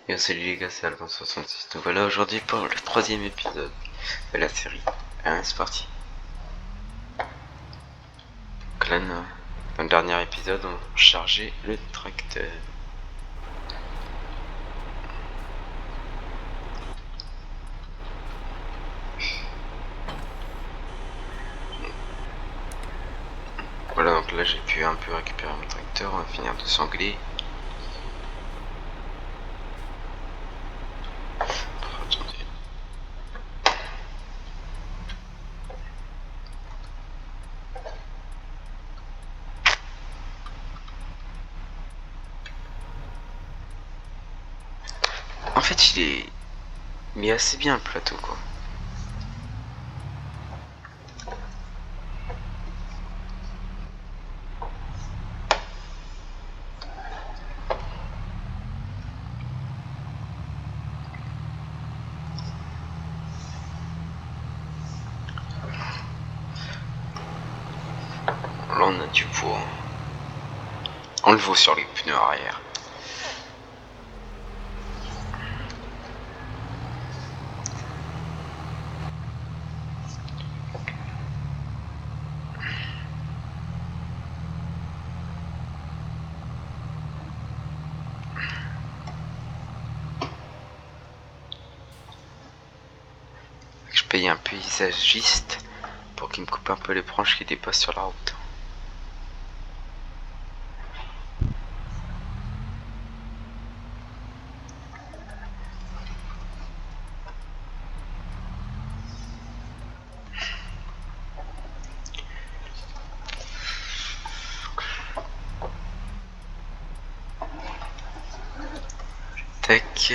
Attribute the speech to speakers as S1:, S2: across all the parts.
S1: Et salut les gars, c'est Alban66. Nous voilà aujourd'hui pour le troisième épisode de la série. C'est parti. Donc là, dans le dernier épisode, on chargeait le tracteur. Voilà, donc là j'ai pu un peu récupérer mon tracteur, on va finir de sangler. Attendez. En fait, il est assez bien le plateau quoi. Là on a du poids. On le vaut sur les pneus arrière. Je paye un paysagiste pour qu'il me coupe un peu les branches qui dépassent sur la route. Tac.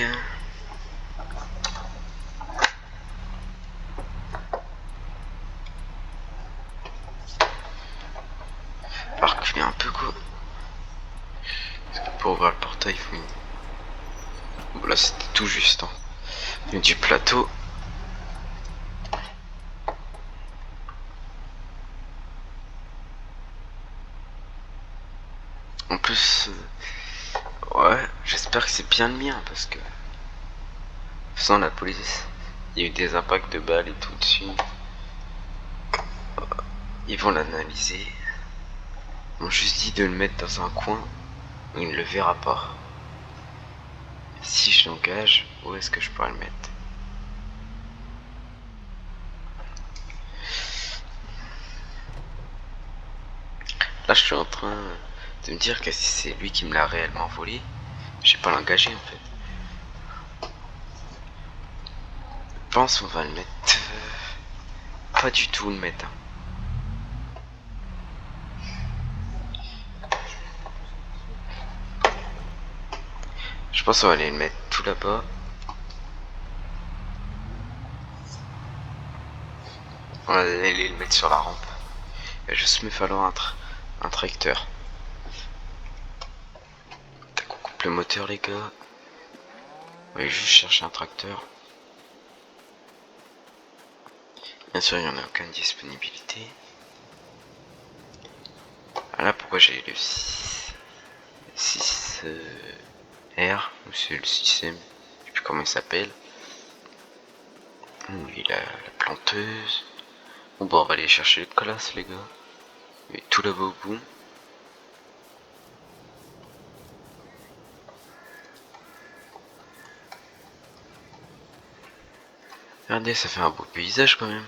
S1: On va reculer un peu quoi. Pour ouvrir le portail, il faut... Bon, là c'était tout juste. Hein. Mais du plateau. En plus, ouais, j'espère que c'est bien le mien parce que sans la police, il y a eu des impacts de balles et tout dessus. Ils vont l'analyser. Ils m'ont juste dit de le mettre dans un coin où il ne le verra pas. Si je l'engage, où est-ce que je pourrais le mettre? Là, je suis en train de me dire que si c'est lui qui me l'a réellement volé, je vais pas l'engager en fait. Je pense qu'on va le mettre. Pas du tout le mettre. Hein. Je pense qu'on va aller le mettre tout là-bas. On va aller le mettre sur la rampe. Il va juste me falloir un tracteur. Tac, on coupe le moteur les gars. On va juste chercher un tracteur. Bien sûr, il n'y en a aucune disponibilité. Voilà pourquoi j'ai le 6 R, ou c'est le 6M, je sais plus comment il s'appelle. Oui, la planteuse. Bon, bah, on va aller chercher le colasse, les gars. Mais tout là-bas au bout. Regardez, ça fait un beau paysage quand même.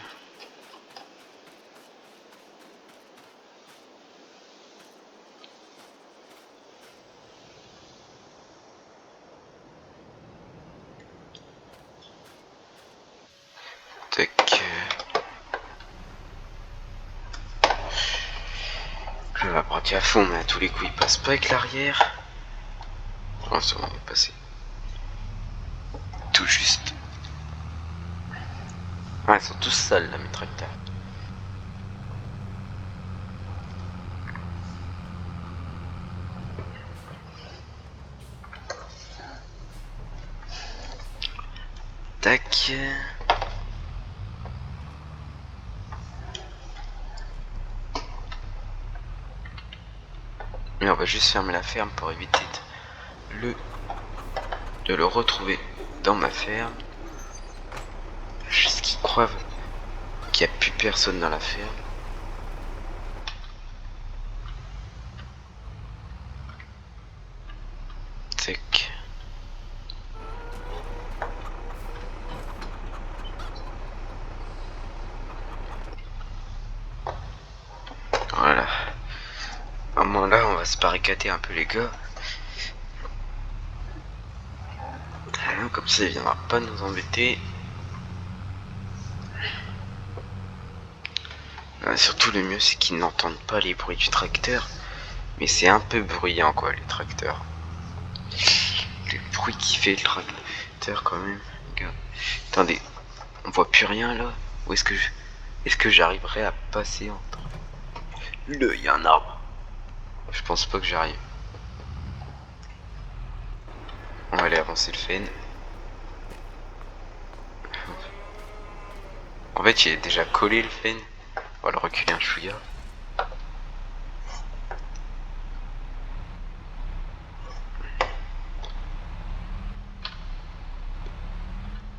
S1: Tac. Je vais apprenti à fond, mais à tous les coups, il passe pas avec l'arrière. Oh, ça va passer. Tout juste. Ah, ils sont tous sales là, mes tracteurs. Tac. Et on va juste fermer la ferme pour éviter le de le retrouver dans ma ferme. Jusqu'il croit qu'il n'y a plus personne dans la ferme. Tac. Voilà. À un moment là, on va se barricader un peu les gars. Comme ça, il viendra pas nous embêter. Surtout le mieux, c'est qu'ils n'entendent pas les bruits du tracteur. Mais c'est un peu bruyant quoi, les tracteurs. Le bruit qui fait le tracteur quand même, les gars. Attendez, on voit plus rien là. Où est-ce que j'arriverai à passer entre... Là, il y a un arbre. Je pense pas que j'arrive. On va aller avancer le fen. En fait, il est déjà collé le fen. On va le reculer un chouïa.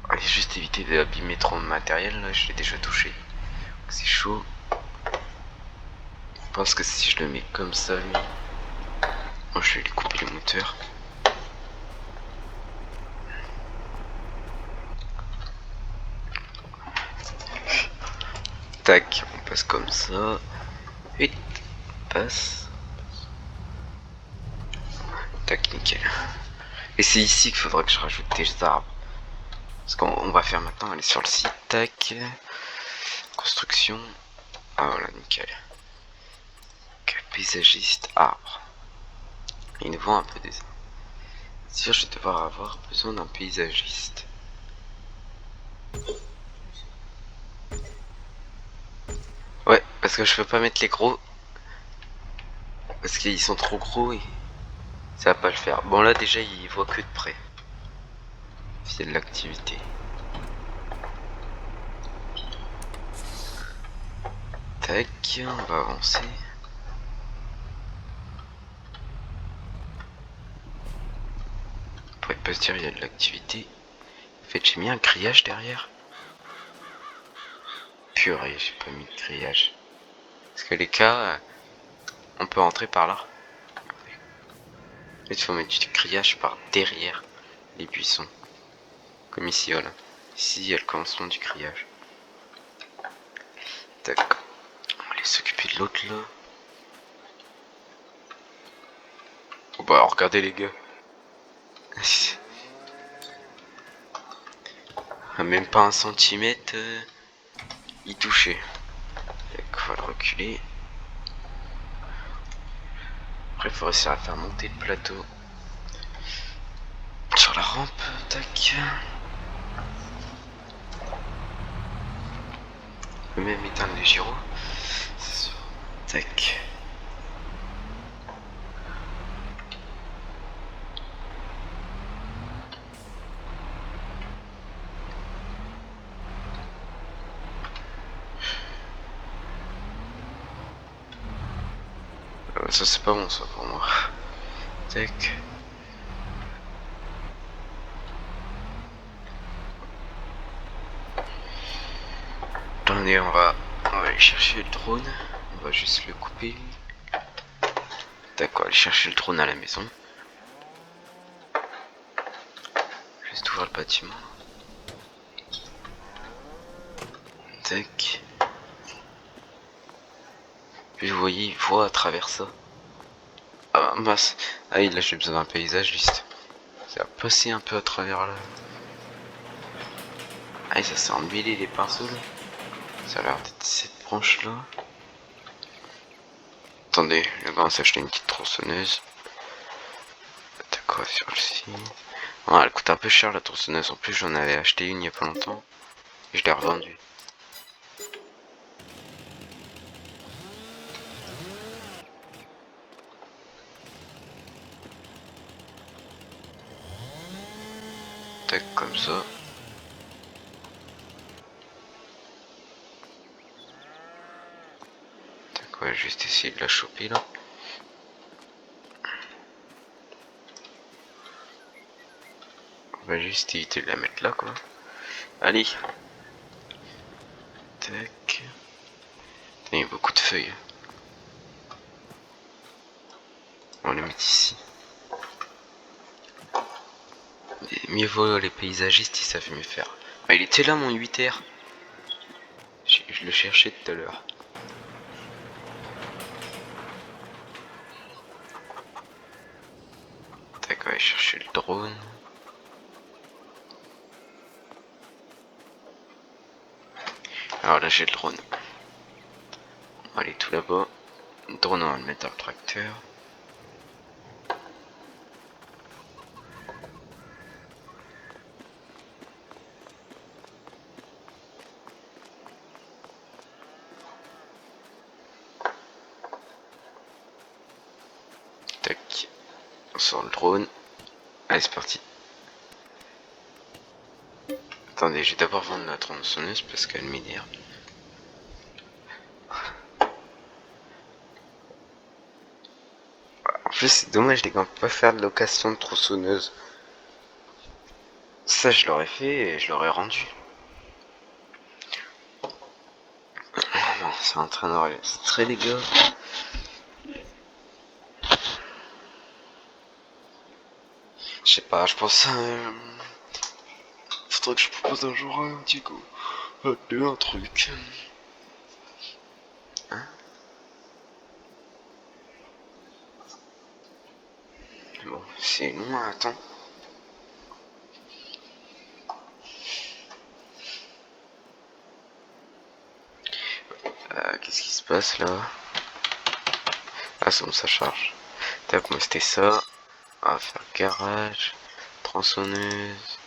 S1: Allez, juste éviter d'abîmer trop de matériel, là, je l'ai déjà touché. C'est chaud. Je pense que si je le mets comme ça, lui... Moi, je vais lui couper le moteur. Tac, on passe comme ça. Vite, passe. Tac, nickel. Et c'est ici qu'il faudra que je rajoute des arbres. Parce qu'on va faire maintenant, aller sur le site. Tac. Construction. Ah voilà, nickel. Paysagiste, arbre. Il nous vend un peu des arbres. Si je vais devoir avoir besoin d'un paysagiste. Ouais, parce que je peux pas mettre les gros. Parce qu'ils sont trop gros et ça va pas le faire. Bon là déjà il voit que de près. C'est de l'activité. Tac, on va avancer. On pourrait pas se dire il y a de l'activité. En fait j'ai mis un grillage derrière. Purée, j'ai pas mis de grillage. Parce que les cas, on peut entrer par là. Il faut mettre du grillage par derrière les buissons. Comme ici, voilà. Ici, il y a le commencement du grillage. Tac. On va aller s'occuper de l'autre là. Oh bah, regardez les gars. Même pas un centimètre, il touchait. Tac, on va le reculer. Après, il faut réussir à faire monter le plateau. Sur la rampe, tac. On peut même éteindre les gyros. Tac. Ça c'est pas bon ça pour moi. Tac. Attendez, on va aller chercher le drone. On va juste le couper. Tac, on va aller chercher le drone à la maison. Juste ouvrir le bâtiment. Tac. Puis vous voyez, il voit à travers ça. Ah mince. Ah là j'ai besoin d'un paysagiste. Ça va passer un peu à travers là. Ah ça s'est emmêlé les pinceaux là. Ça a l'air d'être cette branche là. Attendez, le gars on s'est acheté une petite tronçonneuse. T'as quoi sur le site? Ah, elle coûte un peu cher la tronçonneuse. En plus j'en avais acheté une il y a pas longtemps. Et je l'ai revendue. Tac comme ça. Tac, ouais, juste essayer de la choper là. va juste éviter de la mettre là, quoi. Allez. Tac. Il y a beaucoup de feuilles. On va les mettre ici. Mieux vaut les paysagistes, ils savent mieux faire. Ah, il était là mon 8R. Je le cherchais tout à l'heure. Tac, on va aller chercher le drone. Alors là j'ai le drone. On va aller tout là-bas. Le drone on va le mettre dans le tracteur. Tac. On sort le drone. Allez c'est parti. Attendez, je vais d'abord vendre la tronçonneuse parce qu'elle m'énerve. En plus c'est dommage les gars, on peut pas faire de location de tronçonneuse. Ça je l'aurais fait et je l'aurais rendu. Non, c'est en train d'enregistrer les gars. Je sais pas, je pense faudrait que je propose un jour un petit coup. Un truc. Hein? Bon, c'est long, attends. Qu'est-ce qui se passe là? Ah, c'est bon, ça charge. Tac, moi c'était ça. On va faire garage, tronçonneuse,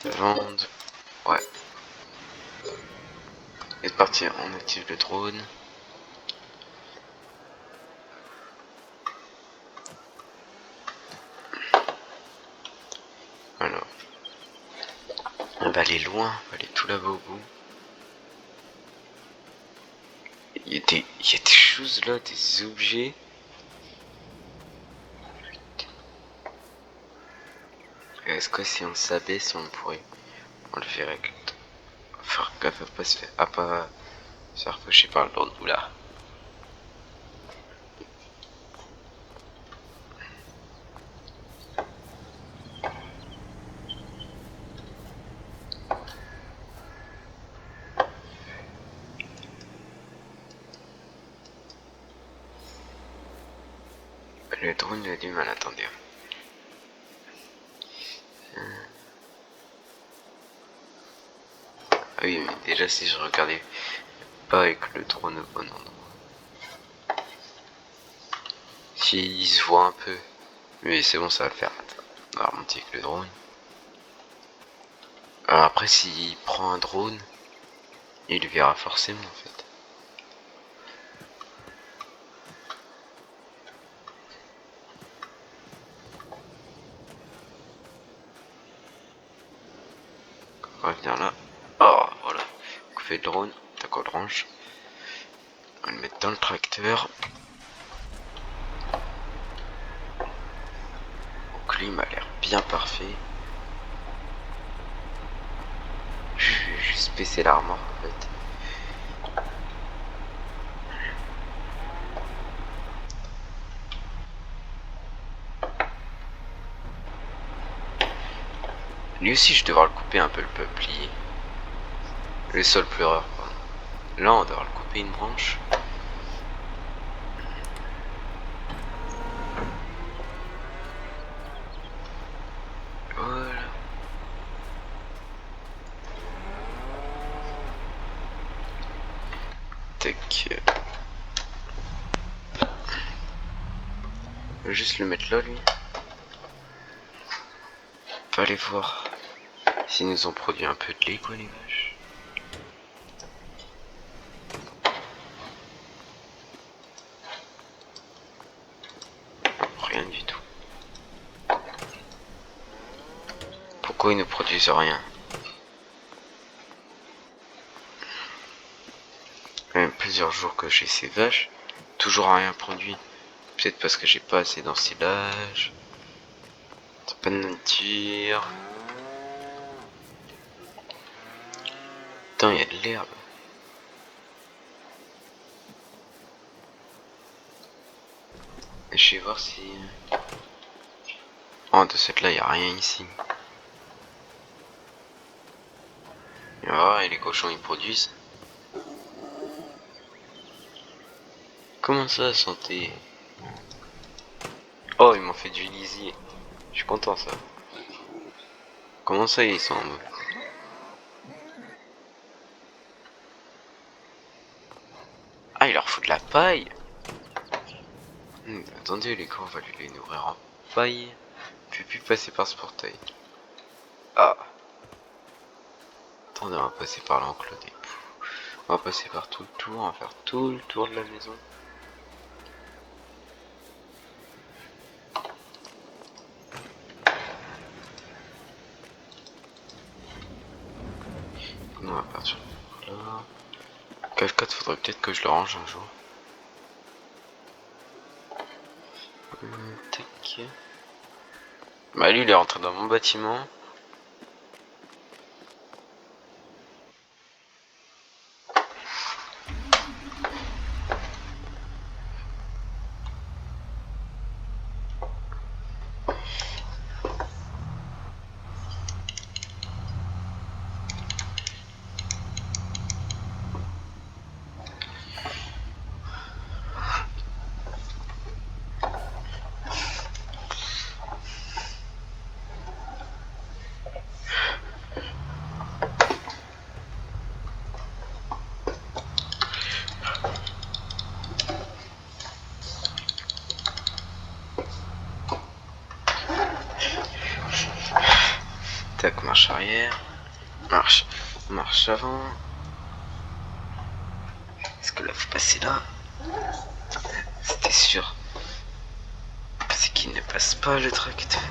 S1: vente. Ouais. Et c'est parti, on active le drone. Alors, on va aller loin, on va aller tout là-bas au bout. Il y a des choses là, des objets. Est-ce que si on s'abaisse, on pourrait enlever avec le temps? Faire gaffe à pas se faire, à pas se faire faucher par le drone. Oula. Le drone a du mal, attendez. Ah oui, mais déjà si je regardais pas avec le drone au bon endroit. Si il se voit un peu. Mais c'est bon, ça va le faire. On va remonter avec le drone. Alors après, s'il prend un drone, il le verra forcément en fait. On va venir là. Oh, voilà. Couper le drone. Tac, on le range. On va le mettre dans le tracteur. Le climat a l'air bien parfait. Je vais juste baisser l'armoire en fait. Lui aussi, je vais devoir le couper un peu le peuplier. Le sol pleureur, pardon. Là, on va devoir le couper une branche. Voilà. Tac. Je vais juste le mettre là, lui. On va aller voir s'ils nous ont produit un peu de lait, quoi, les vaches. Rien du tout. Pourquoi ils ne produisent rien? Même plusieurs jours que j'ai ces vaches, toujours rien produit. Peut-être parce que j'ai pas assez d'ensilage. Pas de nourriture. Putain, il y a de l'herbe. Je vais voir si... Oh, de cette là, il n'y a rien ici. Oh, et les cochons, ils produisent. Comment ça, santé? Oh, ils m'ont fait du lisier. Je suis content, ça. Comment ça, ils sont en mode... Ah, il leur faut de la paille. Attendez, les gars, on va les nourrir en paille. Je peux plus passer par ce portail. Ah. Attendez, on va passer par l'enclos des poux. On va passer par tout le tour, on va faire tout le tour de la maison. On va partir là. Cafcade, faudrait peut-être que je le range un jour. Tac. Bah lui il est rentré dans mon bâtiment. Tac, marche arrière. Marche avant. Est-ce que là faut passer là? C'était sûr. C'est qu'il ne passe pas le tracteur.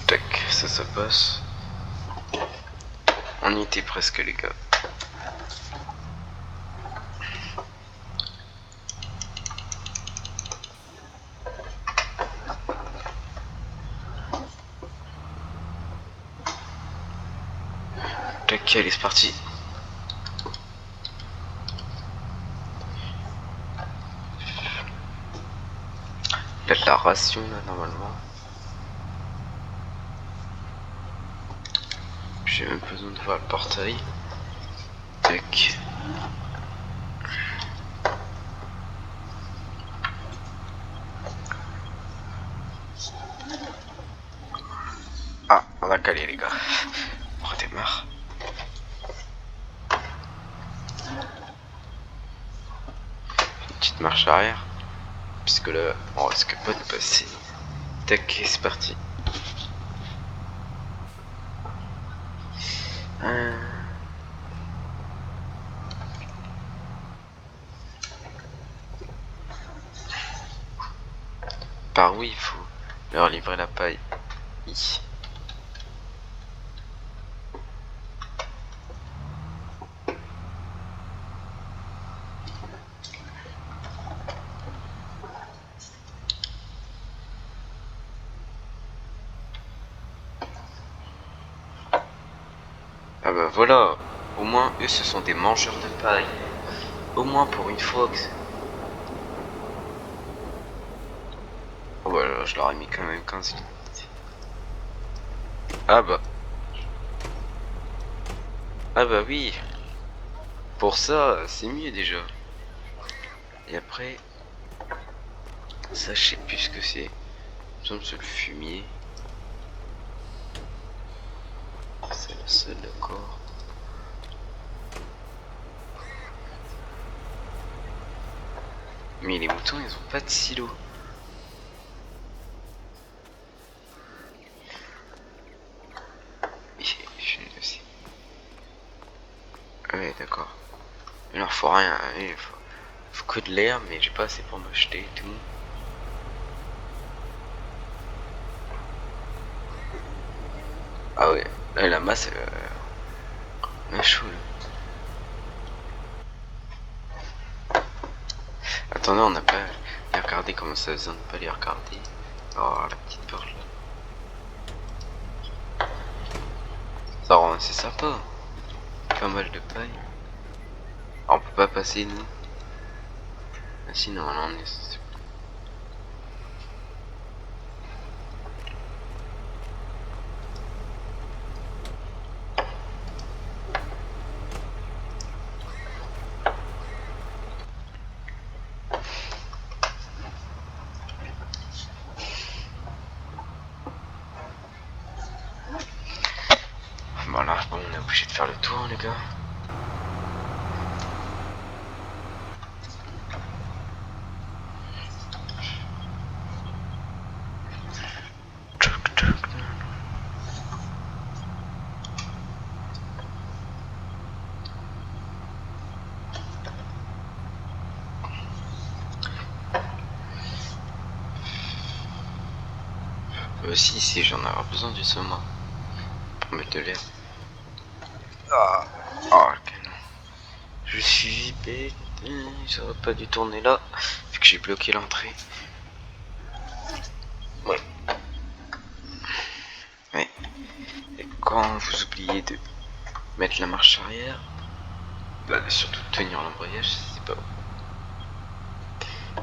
S1: Tac, ça passe. On y était presque les gars. Tac, allez c'est parti. Il y a de la ration là normalement. J'ai même besoin de voir le portail. Tac. Ah, on va caler les gars. On redémarre. Une petite marche arrière. Puisque là, on risque pas de passer. Tac, c'est parti. Par où il faut leur livrer la paille. Ah bah voilà, au moins eux ce sont des mangeurs de paille. Au moins pour une fois que... Oh bah là, je leur ai mis quand même 15 minutes. Ah bah. Ah bah oui. Pour ça, c'est mieux déjà. Et après... Ça je sais plus ce que c'est. Il me semble que c'est le fumier. C'est le seul d'accord. Mais les moutons ils ont pas de silo. Ouais d'accord. Il leur faut rien, il faut que de l'air mais j'ai pas assez pour m'acheter et tout. Ah ouais, là, la masse elle est chaud là. Attendez, on n'a pas les regardé comment ça faisait de pas les regarder. Oh, la petite porte là. Ça rend assez sympa. Pas mal de paille. Ah, on peut pas passer nous. Ah si, normalement on est... Voilà, bon, on est obligé de faire le tour les gars. Si, j'en aurai besoin du saumon pour mettre de l'air. Ah, oh, le canon. Je suis bête. J'aurais pas dû tourner là, vu que j'ai bloqué l'entrée. Ouais. Ouais. Et quand vous oubliez de mettre la marche arrière, bah, surtout de tenir l'embrayage, c'est pas bon.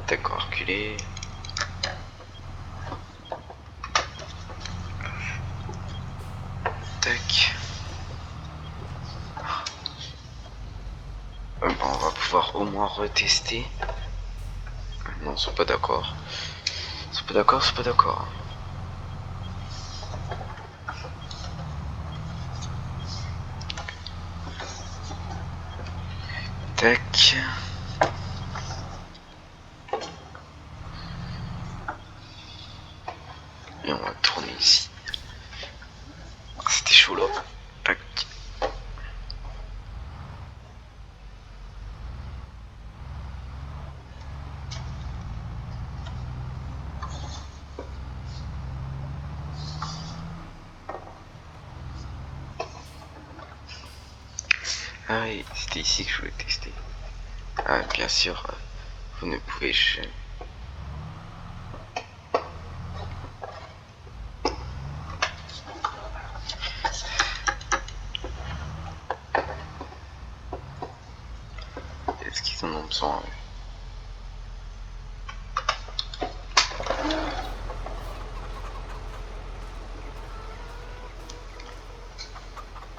S1: D'accord, reculer. Tac. Bon, on va pouvoir au moins retester. Non, ils sont pas d'accord. Ils sont pas d'accord, c'est pas d'accord. Tac. Et on va tourner ici. C'était chaud là. Tac. Ah oui, c'était ici que je voulais tester. Ah, bien sûr, vous ne pouvez jamais. Est-ce qu'ils en ont besoin?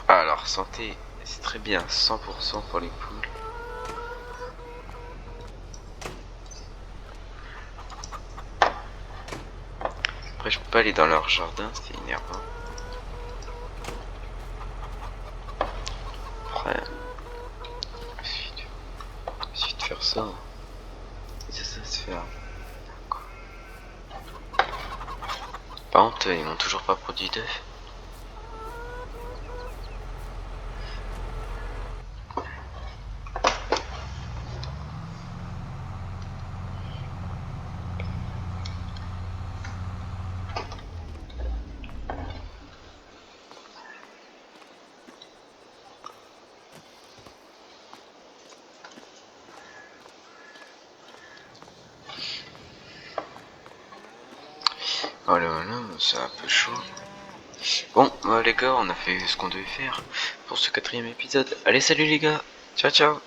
S1: Alors, santé, c'est très bien, 100% pour les poules. Après, je peux pas aller dans leur jardin, c'est énervant. Après, il suffit de faire ça. Et ça se fait. Par contre, ils m'ont toujours pas produit d'œufs. Voilà, c'est un peu chaud. Bon, les gars, on a fait ce qu'on devait faire pour ce 4e épisode. Allez, salut les gars. Ciao, ciao.